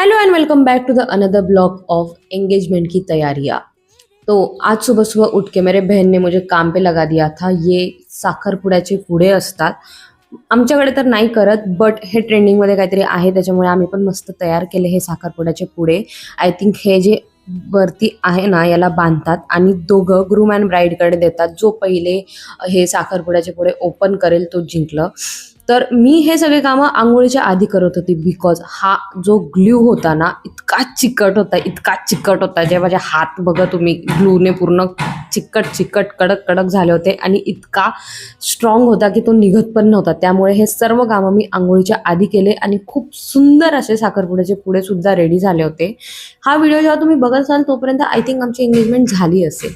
Hello and welcome back to the another blog of engagement की तैयारियां। तो आज सुबह सुबह उठ के मेरे बहन ने मुझे काम पे लगा दिया था। ये साखरपुड्याचे पुडे असतात, आमच्याकडे तर नाही करत, बट हे ट्रेंडिंगमध्ये काहीतरी आहे, त्याच्यामुळे आम्ही पण मस्त तयार केले हे साखरपुड्याचे पुडे. आय थिंक हे जे वरती आहे ना याला बांधतात आणि दोघं ग्रूम अँड ब्राईडकडे देतात. जो पहिले हे साखरपुड्याचे पुडे ओपन करेल तो जिंकलं. तर मी हे सगळे कामं अंघोळीच्या आधी करत होती, बिकॉज हा जो ग्ल्यू होता ना इतका चिकट होता जे माझे हात बघा तुम्ही, ग्लूने पूर्ण चिकट चिकट कडक कडक झाले होते आणि इतका स्ट्रॉंग होता की तो निघत पण नव्हता. त्यामुळे हे सर्व कामं मी अंघोळीच्या आधी केले आणि खूप सुंदर असे साखरपुड्याचे पुडे सुद्धा रेडी झाले होते. हा व्हिडिओ जेव्हा तुम्ही बघत असाल तोपर्यंत आय थिंक आमची एंगेजमेंट झाली असेल.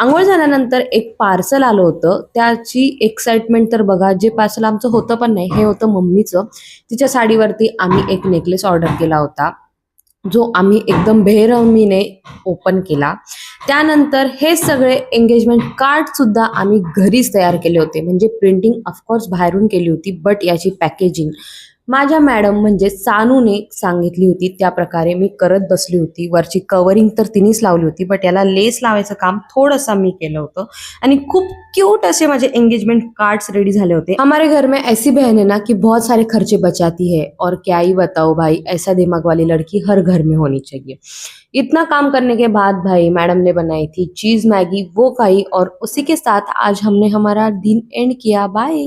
अंघोळ झाल्यानंतर एक पार्सल आलं होतं, त्याची एक्साइटमेंट तर बघा. जे पार्सल आमचं होतं पण नाही, हे होतं मम्मीचं. तिच्या साडीवरती आम्ही एक नेकलेस ऑर्डर केला होता, जो आम्ही एकदम बेरहमीने ओपन केला. त्यानंतर हे सगळे एंगेजमेंट कार्ड सुद्धा आम्ही घरीच तयार केले होते. म्हणजे प्रिंटिंग ऑफकोर्स बाहेरून केली होती, बट याची पॅकेजिंग माझ्या मॅडम म्हणजे सानूने सांगितली होती, त्या प्रकारे मी करत बसली होती. वरची कवरिंग तर तिनेच लावली होती, बट याला लेस लावायचं काम थोडंसं मी केलं होतं आणि खूप क्यूट असे माझे एंगेजमेंट कार्ड्स रेडी झाले होते. हमारे घर में ऐसी बहन है ना कि बहुत सारे खर्चे बचाती है, और क्या ही बताओ भाई, ऐसा दिमाग वाली लड़की हर घर में होनी चाहिए. इतना काम करने के बाद भाई मैडम ने बनाई थी चीज मैगी, वो खाई और उसी के साथ आज हमने हमारा दिन एंड किया. बाय.